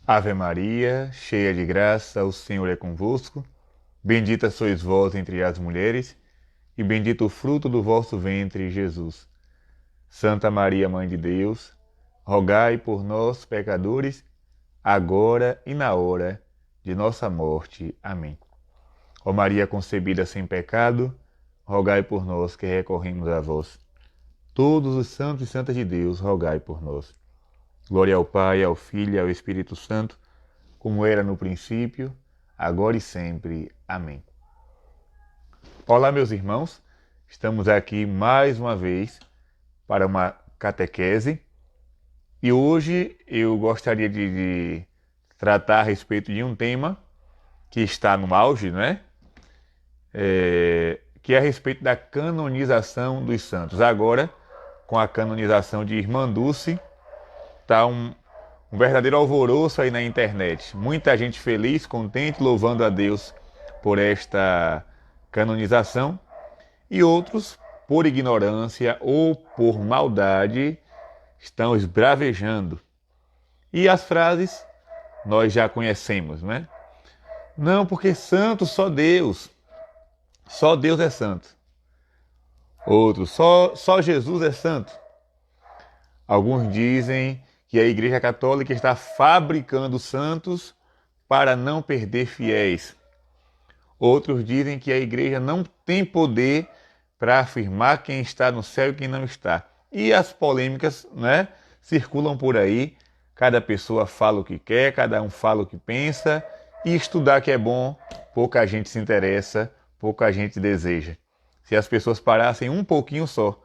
Ave Maria, cheia de graça, o Senhor é convosco. Bendita sois vós entre as mulheres, e bendito o fruto do vosso ventre, Jesus. Santa Maria, Mãe de Deus, rogai por nós, pecadores, agora e na hora de nossa morte. Amém. Ó Maria concebida sem pecado, rogai por nós que recorremos a vós. Todos os santos e santas de Deus, rogai por nós. Glória ao Pai, ao Filho e ao Espírito Santo, como era no princípio, agora e sempre. Amém. Olá, meus irmãos. Estamos aqui mais uma vez para uma catequese e hoje eu gostaria de tratar a respeito de um tema que está no auge, né? Que é a respeito da canonização dos santos. Agora, com a canonização de Irmã Dulce, está um verdadeiro alvoroço aí na internet. Muita gente feliz, contente, louvando a Deus por esta canonização. E outros, por ignorância ou por maldade, estão esbravejando. E as frases nós já conhecemos, né? Não, porque santo só Deus é santo. Outros, só Jesus é santo. Alguns dizem que a Igreja Católica está fabricando santos para não perder fiéis. Outros dizem que a Igreja não tem poder para afirmar quem está no céu e quem não está. E as polêmicas, né, circulam por aí. Cada pessoa fala o que quer, cada um fala o que pensa. E estudar que é bom, pouca gente se interessa, pouca gente deseja. Se as pessoas parassem um pouquinho só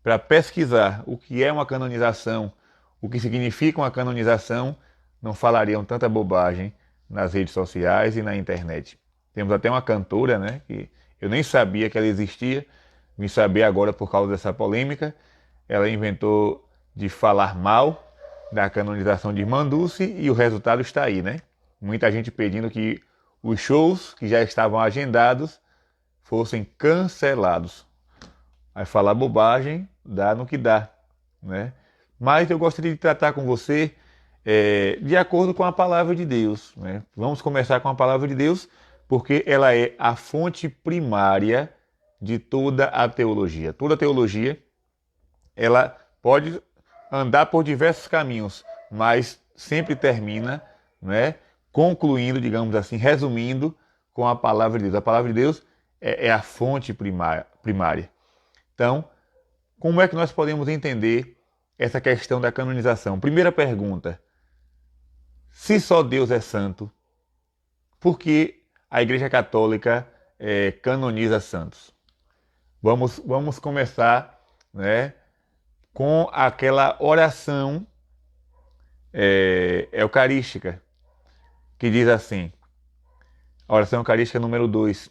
para pesquisar o que é uma canonização, o que significa uma canonização, não falariam tanta bobagem nas redes sociais e na internet. Temos até uma cantora, né, que eu nem sabia que ela existia, vim saber agora por causa dessa polêmica. Ela inventou de falar mal da canonização de Irmã Dulce e o resultado está aí, né? Muita gente pedindo que os shows que já estavam agendados fossem cancelados. Aí falar bobagem dá no que dá, né? Mas eu gostaria de tratar com você de acordo com a palavra de Deus, né? Vamos começar com a palavra de Deus, porque ela é a fonte primária de toda a teologia. Toda a teologia, ela pode andar por diversos caminhos, mas sempre termina, né, concluindo, digamos assim, resumindo com a palavra de Deus. A palavra de Deus é a fonte primária. Então, como é que nós podemos entender essa questão da canonização? Primeira pergunta: se só Deus é santo, por que a Igreja Católica canoniza santos? Vamos começar, né, com aquela oração eucarística, que diz assim, a oração eucarística número 2.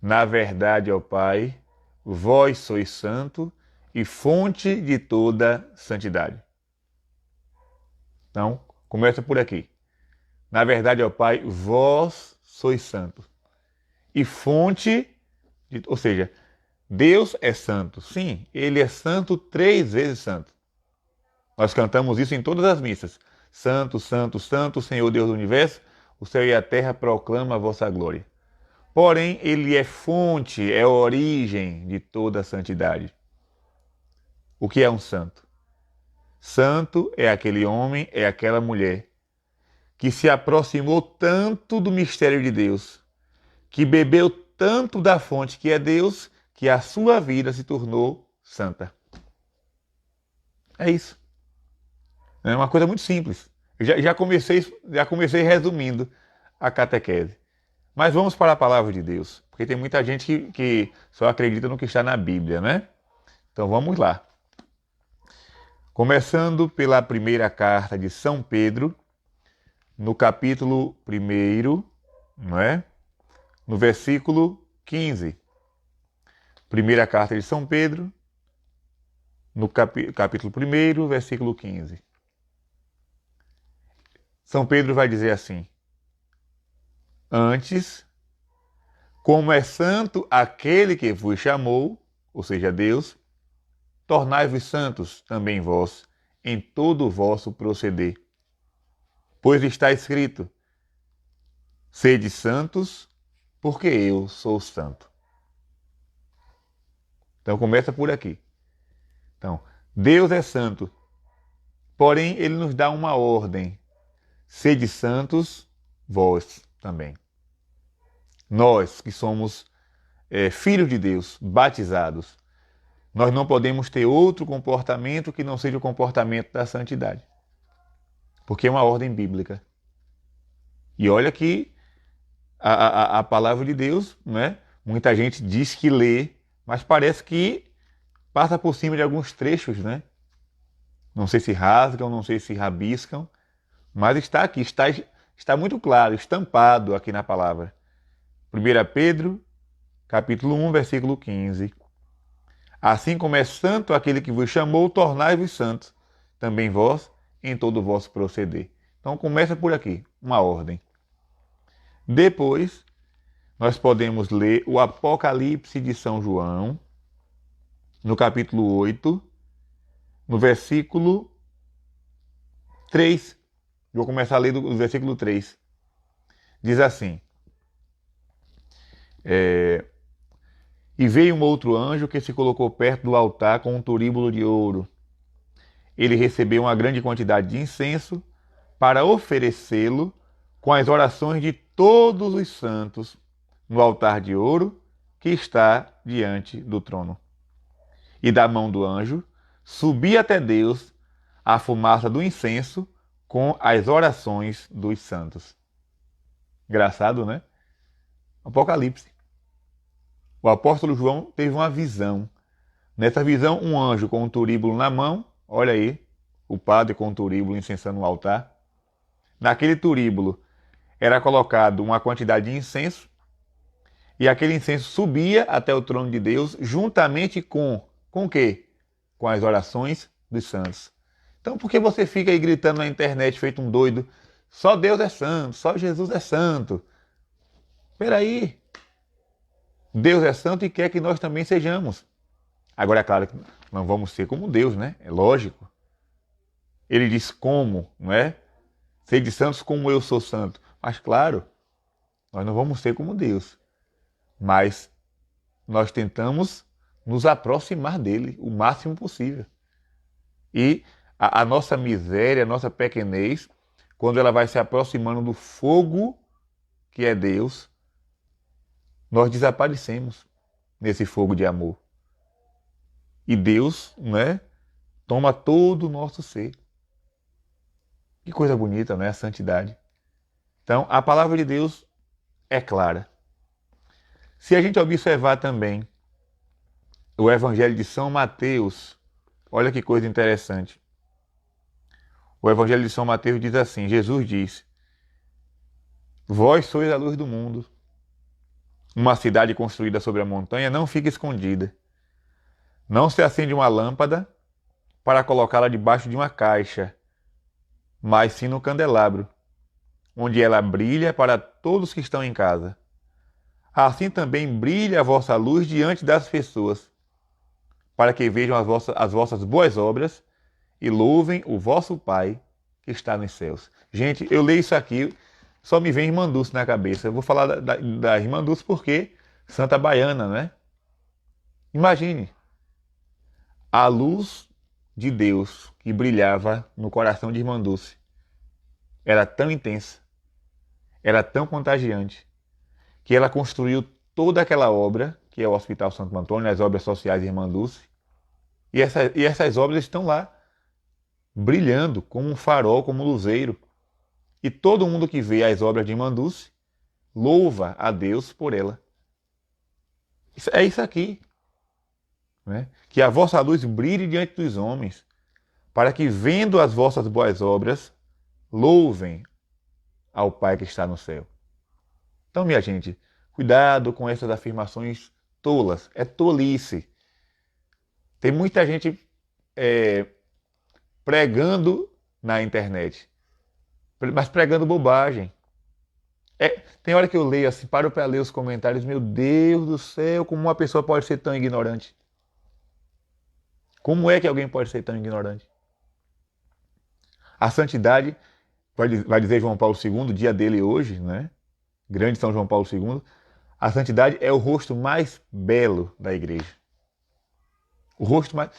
Na verdade, ó Pai, vós sois santo e fonte de toda santidade. Então, começa por aqui. Na verdade, ó Pai, vós sois santo e fonte de... Ou seja, Deus é santo. Sim, Ele é santo 3 vezes santo. Nós cantamos isso em todas as missas. Santo, santo, santo, Senhor Deus do Universo, o céu e a terra proclamam a vossa glória. Porém, Ele é fonte, é origem de toda a santidade. O que é um santo? Santo é aquele homem, é aquela mulher que se aproximou tanto do mistério de Deus, que bebeu tanto da fonte que é Deus, que a sua vida se tornou santa. É isso. É uma coisa muito simples. Eu já comecei resumindo a catequese. Mas vamos para a palavra de Deus, porque tem muita gente que só acredita no que está na Bíblia, né? Então vamos lá. Começando pela primeira carta de São Pedro, no capítulo 1, não é? No versículo 15. Primeira carta de São Pedro, no capítulo 1, versículo 15. São Pedro vai dizer assim: antes, como é santo aquele que vos chamou, ou seja, Deus, tornai-vos santos também vós, em todo o vosso proceder. Pois está escrito: sede santos, porque eu sou santo. Então começa por aqui. Então, Deus é santo, porém ele nos dá uma ordem: sede santos, vós também. Nós que somos filhos de Deus, batizados, nós não podemos ter outro comportamento que não seja o comportamento da santidade. Porque é uma ordem bíblica. E olha que a palavra de Deus, né? Muita gente diz que lê, mas parece que passa por cima de alguns trechos, né? Não sei se rasgam, não sei se rabiscam, mas está aqui, está muito claro, estampado aqui na palavra. 1 Pedro, capítulo 1, versículo 15. Assim como é santo aquele que vos chamou, tornai-vos santos, também vós, em todo o vosso proceder. Então começa por aqui, uma ordem. Depois, nós podemos ler o Apocalipse de São João, no capítulo 8, no versículo 3. Vou começar a ler do versículo 3. Diz assim: E veio um outro anjo que se colocou perto do altar com um turíbulo de ouro. Ele recebeu uma grande quantidade de incenso para oferecê-lo com as orações de todos os santos no altar de ouro que está diante do trono. E da mão do anjo subia até Deus a fumaça do incenso com as orações dos santos. Engraçado, né? Apocalipse. O apóstolo João teve uma visão. Nessa visão, um anjo com um turíbulo na mão, olha aí, o padre com um turíbulo incensando o altar. Naquele turíbulo era colocado uma quantidade de incenso, e aquele incenso subia até o trono de Deus, juntamente com o quê? Com as orações dos santos. Então, por que você fica aí gritando na internet, feito um doido, só Deus é santo, só Jesus é santo? Espera aí. Deus é santo e quer que nós também sejamos. Agora, é claro que não vamos ser como Deus, né? É lógico. Ele diz como, não é? Sede santos como eu sou santo. Mas, claro, nós não vamos ser como Deus. Mas nós tentamos nos aproximar dele o máximo possível. E a nossa miséria, a nossa pequenez, quando ela vai se aproximando do fogo que é Deus, nós desaparecemos nesse fogo de amor. E Deus, né, toma todo o nosso ser. Que coisa bonita, não é? A santidade. Então, a palavra de Deus é clara. Se a gente observar também o Evangelho de São Mateus, olha que coisa interessante. O Evangelho de São Mateus diz assim, Jesus diz: Vós sois a luz do mundo. Uma cidade construída sobre a montanha não fica escondida. Não se acende uma lâmpada para colocá-la debaixo de uma caixa, mas sim no candelabro, onde ela brilha para todos que estão em casa. Assim também brilha a vossa luz diante das pessoas, para que vejam as vossas boas obras e louvem o vosso Pai que está nos céus. Gente, eu leio isso aqui, só me vem Irmã Dulce na cabeça. Eu vou falar da Irmã Dulce porque Santa Baiana, né? Imagine a luz de Deus que brilhava no coração de Irmã Dulce. Era tão intensa, era tão contagiante, que ela construiu toda aquela obra, que é o Hospital Santo Antônio, as obras sociais de Irmã Dulce, e essas obras estão lá, brilhando como um farol, como um luzeiro. E todo mundo que vê as obras de Irmã Dulce louva a Deus por ela. É isso aqui. Né? Que a vossa luz brilhe diante dos homens, para que, vendo as vossas boas obras, louvem ao Pai que está no céu. Então, minha gente, cuidado com essas afirmações tolas. É tolice. Tem muita gente pregando na internet, mas pregando bobagem. Tem hora que eu leio assim, paro para ler os comentários, meu Deus do céu, como uma pessoa pode ser tão ignorante? Como é que alguém pode ser tão ignorante? A santidade vai dizer João Paulo II, dia dele hoje, né? Grande São João Paulo II, a santidade é o rosto mais belo da igreja. O rosto mais.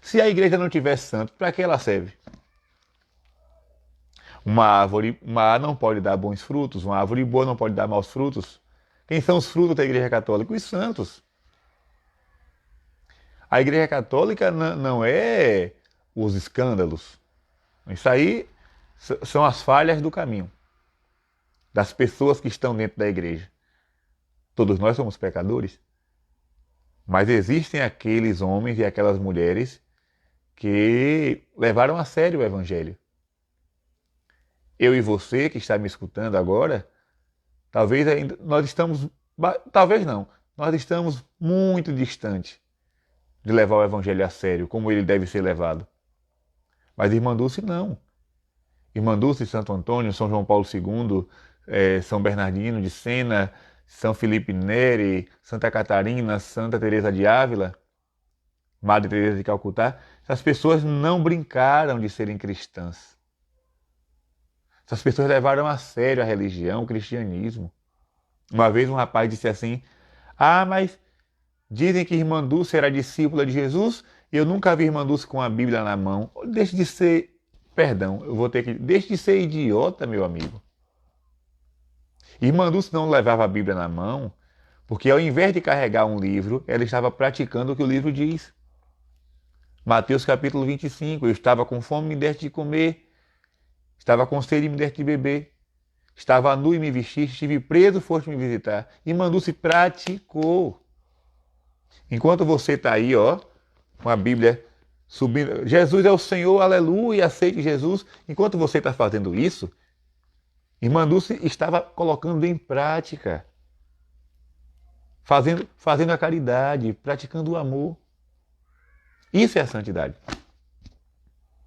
Se a igreja não tiver santo, para que ela serve? Uma árvore má não pode dar bons frutos, uma árvore boa não pode dar maus frutos. Quem são os frutos da igreja católica? Os santos. A igreja católica não é os escândalos. Isso aí são as falhas do caminho, das pessoas que estão dentro da igreja. Todos nós somos pecadores, mas existem aqueles homens e aquelas mulheres que levaram a sério o evangelho. Eu e você que está me escutando agora, talvez ainda nós estamos, talvez não, nós estamos muito distante de levar o evangelho a sério, como ele deve ser levado. Mas Irmã Dulce não. Irmã Dulce, Santo Antônio, São João Paulo II, São Bernardino de Sena, São Felipe Neri, Santa Catarina, Santa Teresa de Ávila, Madre Teresa de Calcutá, essas pessoas não brincaram de serem cristãs. Essas pessoas levaram a sério a religião, o cristianismo. Uma vez um rapaz disse assim: ah, mas dizem que Irmã Dulce era discípula de Jesus e eu nunca vi Irmã Dulce com a Bíblia na mão. Deixe de ser, perdão, eu vou ter que... Deixe de ser idiota, meu amigo. Irmã Dulce não levava a Bíblia na mão porque ao invés de carregar um livro, ela estava praticando o que o livro diz. Mateus capítulo 25, eu estava com fome e me deste de comer, estava com sede e me deste de beber, estava nu e me vestiste, estive preso e foste me visitar. Irmã Dulce praticou. Enquanto você está aí, ó, com a Bíblia subindo, Jesus é o Senhor, aleluia, aceite Jesus. Enquanto você está fazendo isso, Irmã Dulce estava colocando em prática, fazendo a caridade, praticando o amor. Isso é a santidade.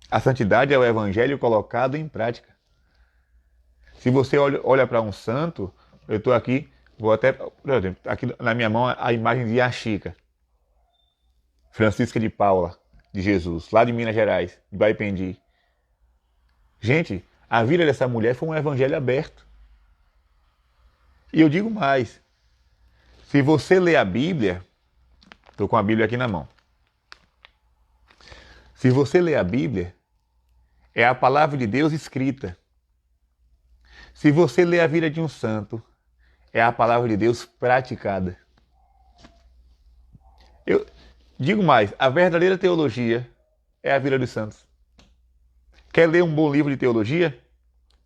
A santidade é o evangelho colocado em prática. Se você olha para um santo, eu estou aqui, vou até, por exemplo, aqui na minha mão a imagem de Achica, Francisca de Paula, de Jesus, lá de Minas Gerais, de Baipendi. Gente, a vida dessa mulher foi um evangelho aberto. E eu digo mais, se você ler a Bíblia, estou com a Bíblia aqui na mão. Se você ler a Bíblia, é a palavra de Deus escrita. Se você ler a vida de um santo, é a palavra de Deus praticada. Eu digo mais, a verdadeira teologia é a vida dos santos. Quer ler um bom livro de teologia?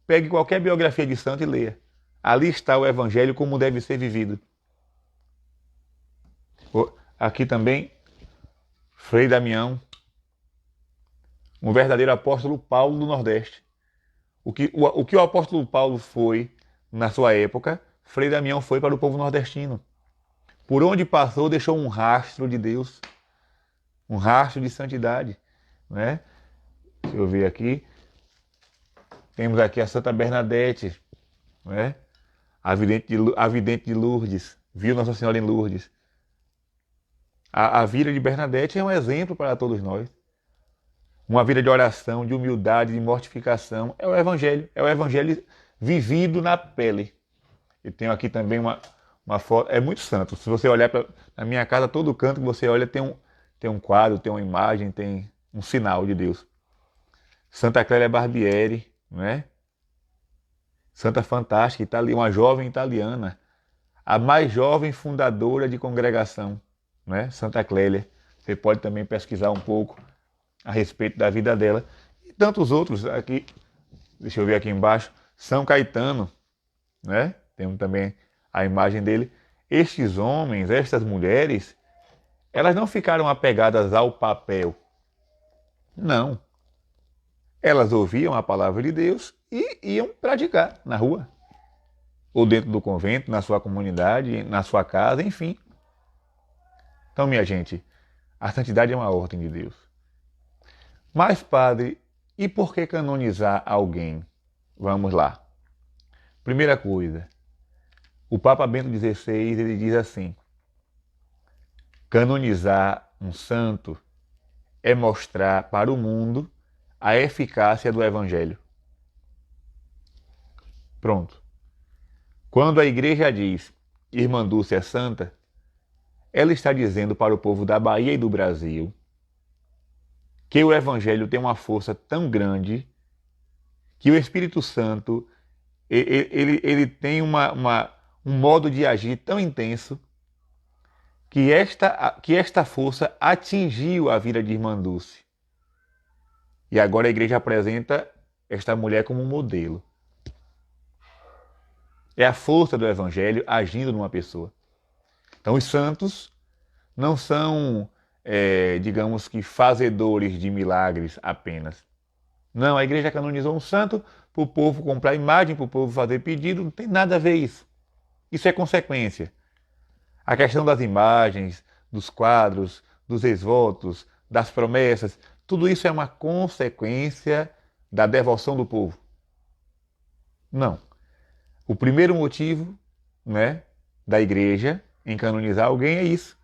Pegue qualquer biografia de santo e leia. Ali está o evangelho como deve ser vivido. Aqui também, Frei Damião, um verdadeiro apóstolo Paulo do Nordeste. O que o apóstolo Paulo foi na sua época, Frei Damião foi para o povo nordestino. Por onde passou, deixou um rastro de Deus, um rastro de santidade, né? Deixa eu ver aqui. Temos aqui a Santa Bernadette, né? A vidente de Lourdes, viu Nossa Senhora em Lourdes. A vida de Bernadette é um exemplo para todos nós. Uma vida de oração, de humildade, de mortificação. É o Evangelho vivido na pele. Eu tenho aqui também uma foto, é muito santo. Se você olhar na minha casa, todo canto que você olha tem um quadro, tem uma imagem, tem um sinal de Deus. Santa Clélia Barbieri, né? Santa Fantástica, uma jovem italiana, a mais jovem fundadora de congregação, né? Santa Clélia. Você pode também pesquisar um pouco a respeito da vida dela. E tantos outros aqui, deixa eu ver aqui embaixo, São Caetano, né? Temos também a imagem dele. Estes homens, estas mulheres, elas não ficaram apegadas ao papel. Não. Elas ouviam a palavra de Deus e iam praticar na rua. Ou dentro do convento, na sua comunidade, na sua casa, enfim. Então, minha gente, a santidade é uma ordem de Deus. Mas, padre, e por que canonizar alguém? Vamos lá. Primeira coisa, o Papa Bento XVI, ele diz assim: canonizar um santo é mostrar para o mundo a eficácia do Evangelho. Pronto. Quando a igreja diz Irmã Dulce é santa, ela está dizendo para o povo da Bahia e do Brasil que o Evangelho tem uma força tão grande que o Espírito Santo ele tem um modo de agir tão intenso que esta força atingiu a vida de Irmã Dulce. E agora a igreja apresenta esta mulher como um modelo. É a força do Evangelho agindo numa pessoa. Então os santos não são, digamos que, fazedores de milagres apenas. Não, a igreja canonizou um santo para o povo comprar imagem, para o povo fazer pedido, não tem nada a ver isso. Isso é consequência. A questão das imagens, dos quadros, dos ex-votos, das promessas, tudo isso é uma consequência da devoção do povo. Não. O primeiro motivo, né, da igreja em canonizar alguém é isso.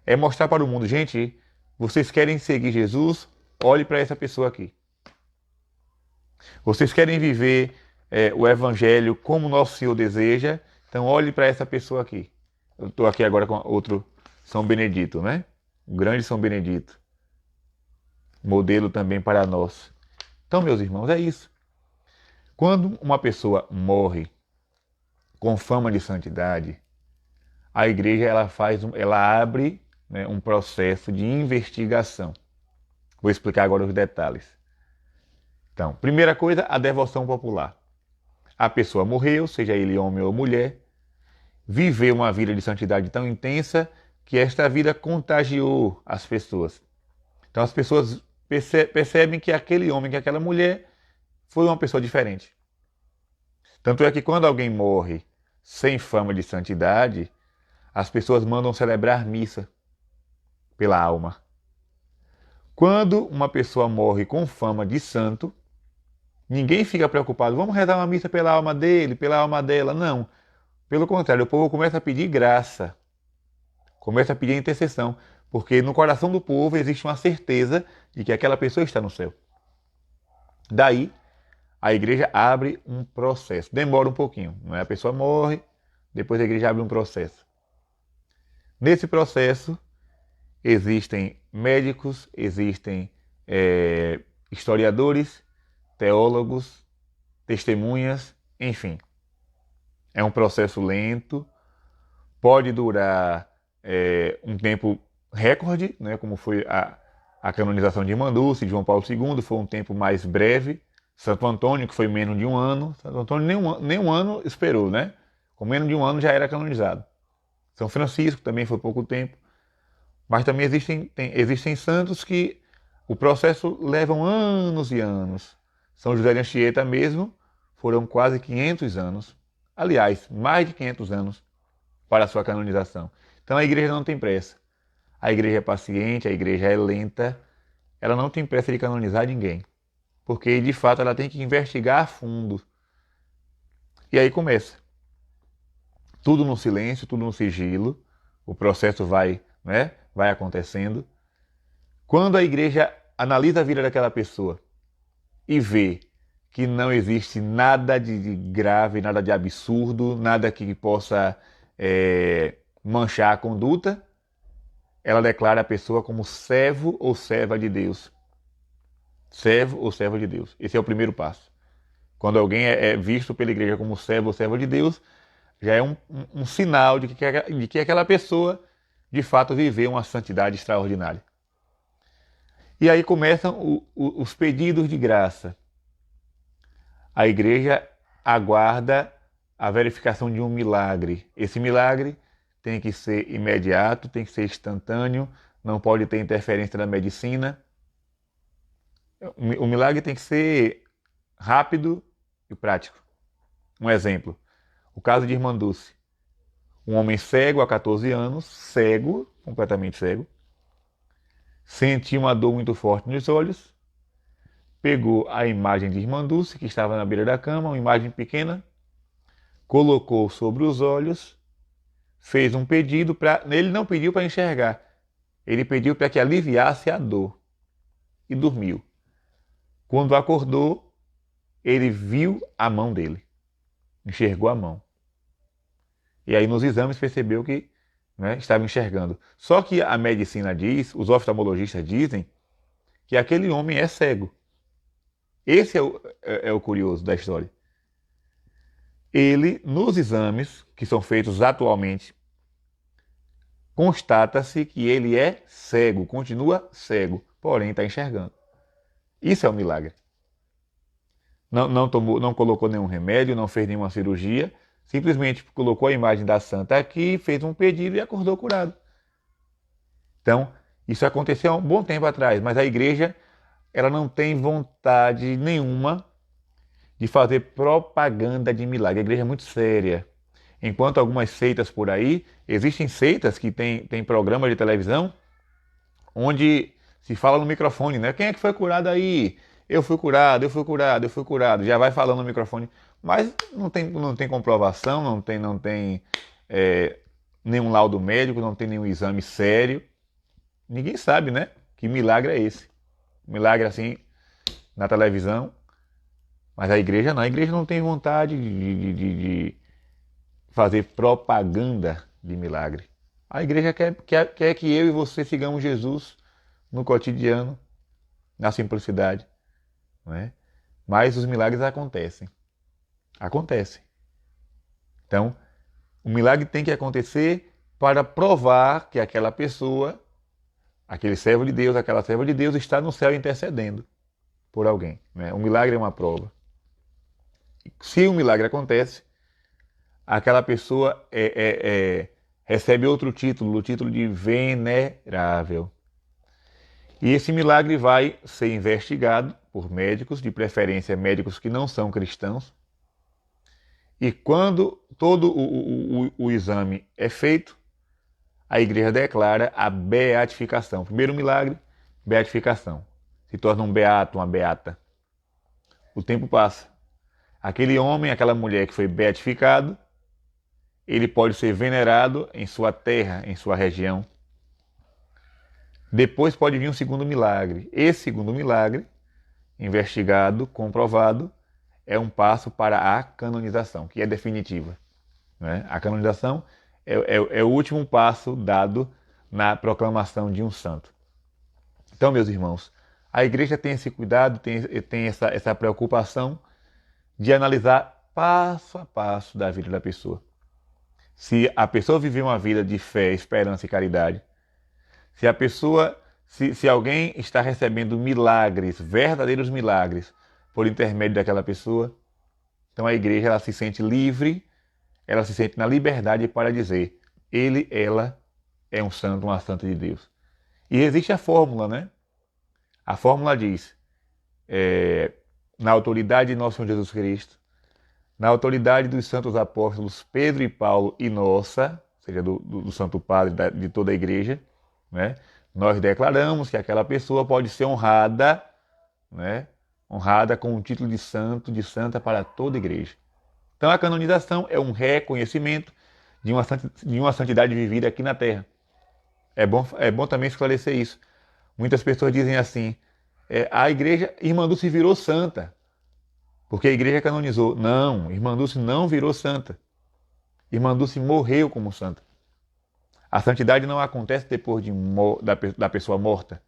É mostrar para o mundo, gente, vocês querem seguir Jesus? Olhe para essa pessoa aqui. Vocês querem viver o Evangelho como Nosso Senhor deseja? Então olhe para essa pessoa aqui. Eu estou aqui agora com outro São Benedito, né? O grande São Benedito. Modelo também para nós. Então, meus irmãos, é isso. Quando uma pessoa morre com fama de santidade, a igreja ela abre, né, um processo de investigação. Vou explicar agora os detalhes. Então, primeira coisa, a devoção popular. A pessoa morreu, seja ele homem ou mulher, viveu uma vida de santidade tão intensa que esta vida contagiou as pessoas. Então as pessoas percebem que aquele homem, que aquela mulher foi uma pessoa diferente. Tanto é que quando alguém morre sem fama de santidade, as pessoas mandam celebrar missa pela alma. Quando uma pessoa morre com fama de santo, ninguém fica preocupado, vamos rezar uma missa pela alma dele, pela alma dela. Não. Pelo contrário, o povo começa a pedir graça, começa a pedir intercessão, porque no coração do povo existe uma certeza de que aquela pessoa está no céu. Daí, a igreja abre um processo. Demora um pouquinho, não é? A pessoa morre, depois a igreja abre um processo. Nesse processo, existem médicos, existem historiadores, teólogos, testemunhas, enfim. É um processo lento, pode durar um tempo recorde, né, como foi a canonização de Irmã Dulce, de João Paulo II, foi um tempo mais breve. Santo Antônio, que foi menos de um ano, Santo Antônio nem um ano esperou, né? Com menos de um ano já era canonizado. São Francisco também foi pouco tempo. Mas também existem santos que o processo levam anos e anos. São José de Anchieta mesmo foram quase 500 anos. Aliás, mais de 500 anos para a sua canonização. Então a igreja não tem pressa. A igreja é paciente, a igreja é lenta. Ela não tem pressa de canonizar ninguém. Porque, de fato, ela tem que investigar a fundo. E aí começa. Tudo no silêncio, tudo no sigilo. O processo vai acontecendo. Quando a igreja analisa a vida daquela pessoa e vê que não existe nada de grave, nada de absurdo, nada que possa manchar a conduta, ela declara a pessoa como servo ou serva de Deus. Servo ou serva de Deus. Esse é o primeiro passo. Quando alguém é visto pela igreja como servo ou serva de Deus, já é um sinal de que aquela pessoa, de fato, viveu uma santidade extraordinária. E aí começam os pedidos de graça. A igreja aguarda a verificação de um milagre. Esse milagre tem que ser imediato, tem que ser instantâneo, não pode ter interferência da medicina. O milagre tem que ser rápido e prático. Um exemplo, o caso de Irmã Dulce. Um homem cego há 14 anos, cego, completamente cego, sentiu uma dor muito forte nos olhos, pegou a imagem de Irmã Dulce, que estava na beira da cama, uma imagem pequena, colocou sobre os olhos, fez um pedido, ele não pediu para enxergar, ele pediu para que aliviasse a dor e dormiu. Quando acordou, ele viu a mão dele. enxergou a mão. E aí nos exames percebeu que, né, estava enxergando. Só que a medicina diz, os oftalmologistas dizem, que aquele homem é cego. Esse é o curioso da história. Ele, nos exames que são feitos atualmente, constata-se que ele é cego, continua cego, porém está enxergando. Isso é um milagre. Não colocou nenhum remédio, não fez nenhuma cirurgia, simplesmente colocou a imagem da santa aqui, fez um pedido e acordou curado. Então, isso aconteceu há um bom tempo atrás, mas a igreja ela não tem vontade nenhuma de fazer propaganda de milagre. A igreja é muito séria. Enquanto algumas seitas por aí, existem seitas que têm programas de televisão onde se fala no microfone, né? Quem é que foi curado aí? Eu fui curado, eu fui curado, eu fui curado. Já vai falando no microfone. Mas não tem comprovação, não tem nenhum laudo médico, não tem nenhum exame sério. Ninguém sabe, né? Que milagre é esse. Milagre assim, na televisão. Mas a igreja não tem vontade de fazer propaganda de milagre. A igreja quer que eu e você sigamos Jesus no cotidiano, na simplicidade. Não é? Mas os milagres acontecem. Acontecem. Então, o milagre tem que acontecer para provar que aquela pessoa, aquele servo de Deus, aquela serva de Deus está no céu intercedendo por alguém. Né? O milagre é uma prova. Se um milagre acontece, aquela pessoa recebe outro título, o título de venerável. E esse milagre vai ser investigado por médicos, de preferência médicos que não são cristãos. E quando todo o exame é feito, a igreja declara a beatificação. Primeiro milagre, beatificação. Se torna um beato, uma beata. O tempo passa. Aquele homem, aquela mulher que foi beatificado, ele pode ser venerado em sua terra, em sua região. Depois pode vir um segundo milagre. Esse segundo milagre, investigado, comprovado, é um passo para a canonização, que é definitiva. Né? A canonização é o último passo dado na proclamação de um santo. Então, meus irmãos, a igreja tem esse cuidado, tem essa preocupação de analisar passo a passo da vida da pessoa. Se a pessoa viver uma vida de fé, esperança e caridade, se alguém está recebendo milagres, verdadeiros milagres, por intermédio daquela pessoa, então a igreja ela se sente livre, ela se sente na liberdade para dizer, ela é um santo, uma santa de Deus. E existe a fórmula, né? A fórmula diz, na autoridade de nosso Senhor Jesus Cristo, na autoridade dos santos apóstolos Pedro e Paulo e nossa, ou seja, do Santo Padre de toda a igreja, né? Nós declaramos que aquela pessoa pode ser honrada, né? Honrada com o título de santo, de santa para toda a igreja. Então a canonização é um reconhecimento de uma santidade vivida aqui na Terra. É bom também esclarecer isso. Muitas pessoas dizem assim, a igreja, Irmã Dulce virou santa, porque a igreja canonizou. Não, Irmã Dulce não virou santa. Irmã Dulce morreu como santa. A santidade não acontece depois da pessoa morta.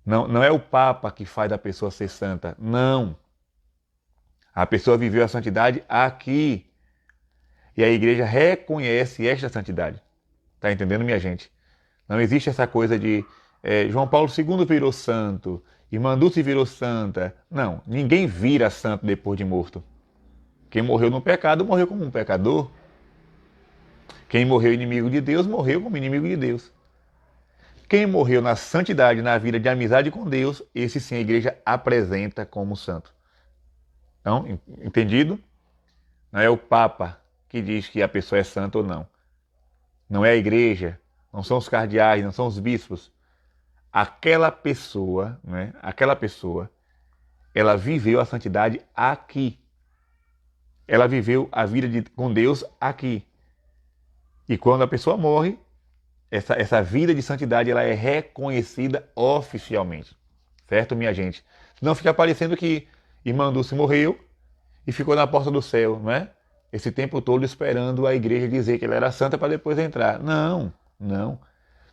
Não é o Papa que faz a pessoa ser santa. Não. A pessoa viveu a santidade aqui. E a igreja reconhece esta santidade. Está entendendo, minha gente? Não existe essa coisa de João Paulo II virou santo, Irmã Dulce virou santa. Não, ninguém vira santo depois de morto. Quem morreu no pecado, morreu como um pecador. Quem morreu inimigo de Deus, morreu como inimigo de Deus. Quem morreu na santidade, na vida de amizade com Deus, esse sim a igreja apresenta como santo. Então, entendido? Não é o Papa que diz que a pessoa é santa ou não. Não é a igreja, não são os cardeais, não são os bispos. Aquela pessoa, né? Ela viveu a santidade aqui. Ela viveu a vida com Deus aqui. E quando a pessoa morre, essa vida de santidade ela é reconhecida oficialmente. Certo, minha gente? Senão fica parecendo que Irmã Dulce morreu e ficou na porta do céu, não é? esse tempo todo esperando a igreja dizer que ela era santa para depois entrar. Não, não.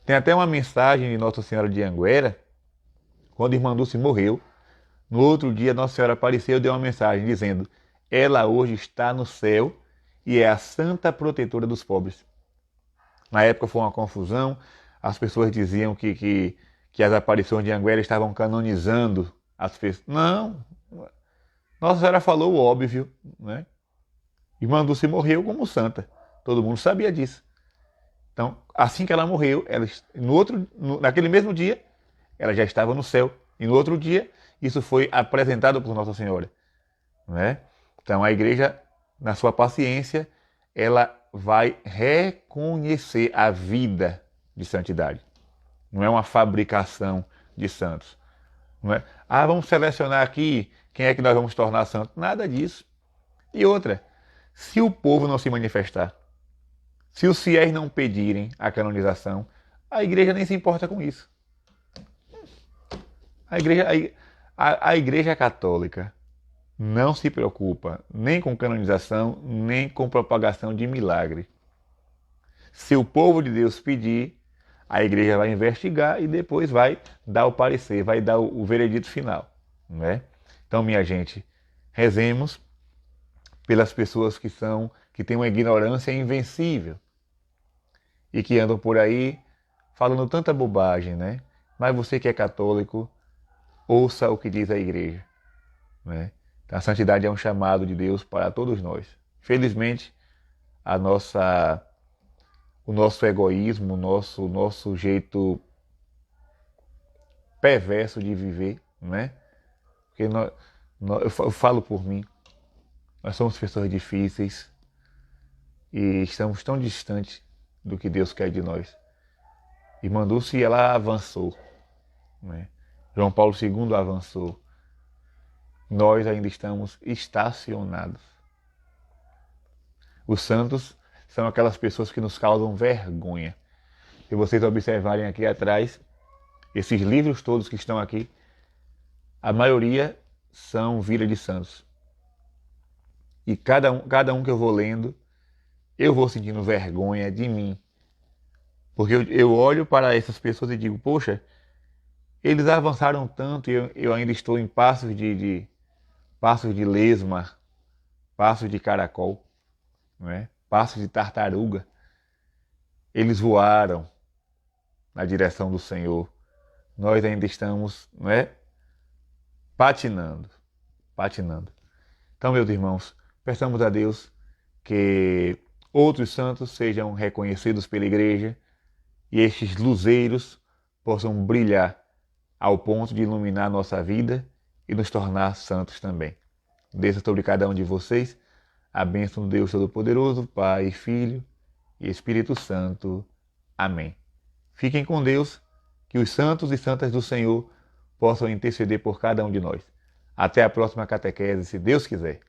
Tem até uma mensagem de Nossa Senhora de Anguera, quando Irmã Dulce morreu. No outro dia, Nossa Senhora apareceu e deu uma mensagem dizendo: ela hoje está no céu e é a santa protetora dos pobres. Na época foi uma confusão, as pessoas diziam que as aparições de Anguera estavam canonizando as pessoas. Não, Nossa Senhora falou o óbvio, né? Irmã Dulce morreu como santa, todo mundo sabia disso. Então, assim que ela morreu, naquele mesmo dia, ela já estava no céu. E no outro dia, isso foi apresentado por Nossa Senhora. Né? Então, a igreja, na sua paciência, ela vai reconhecer a vida de santidade. Não é uma fabricação de santos. Não é, vamos selecionar aqui quem é que nós vamos tornar santo. Nada disso. E outra, se o povo não se manifestar, se os fiéis não pedirem a canonização, a igreja nem se importa com isso. A igreja católica não se preocupa nem com canonização, nem com propagação de milagre. Se o povo de Deus pedir, a igreja vai investigar e depois vai dar o parecer, vai dar o veredito final. Né? Então, minha gente, rezemos pelas pessoas que têm uma ignorância invencível e que andam por aí falando tanta bobagem, né? Mas você que é católico, ouça o que diz a igreja. Né? A santidade é um chamado de Deus para todos nós. Felizmente, o nosso egoísmo, o nosso jeito perverso de viver, né? Porque eu falo por mim, nós somos pessoas difíceis e estamos tão distantes do que Deus quer de nós. Irmã Dulce, ela avançou, né? João Paulo II avançou. Nós ainda estamos estacionados. Os santos são aquelas pessoas que nos causam vergonha. Se vocês observarem aqui atrás, esses livros todos que estão aqui, a maioria são vida de santos. E cada um que eu vou lendo, eu vou sentindo vergonha de mim. Porque eu olho para essas pessoas e digo, poxa, eles avançaram tanto e eu ainda estou em passos de lesma, passos de caracol, né? Passos de tartaruga. Eles voaram na direção do Senhor. Nós ainda estamos, não é? Patinando. Então, meus irmãos, peçamos a Deus que outros santos sejam reconhecidos pela igreja e estes luzeiros possam brilhar ao ponto de iluminar a nossa vida e nos tornar santos também. Desça sobre cada um de vocês a bênção do Deus Todo-Poderoso, Pai, Filho e Espírito Santo. Amém. Fiquem com Deus, que os santos e santas do Senhor possam interceder por cada um de nós. Até a próxima catequese, se Deus quiser.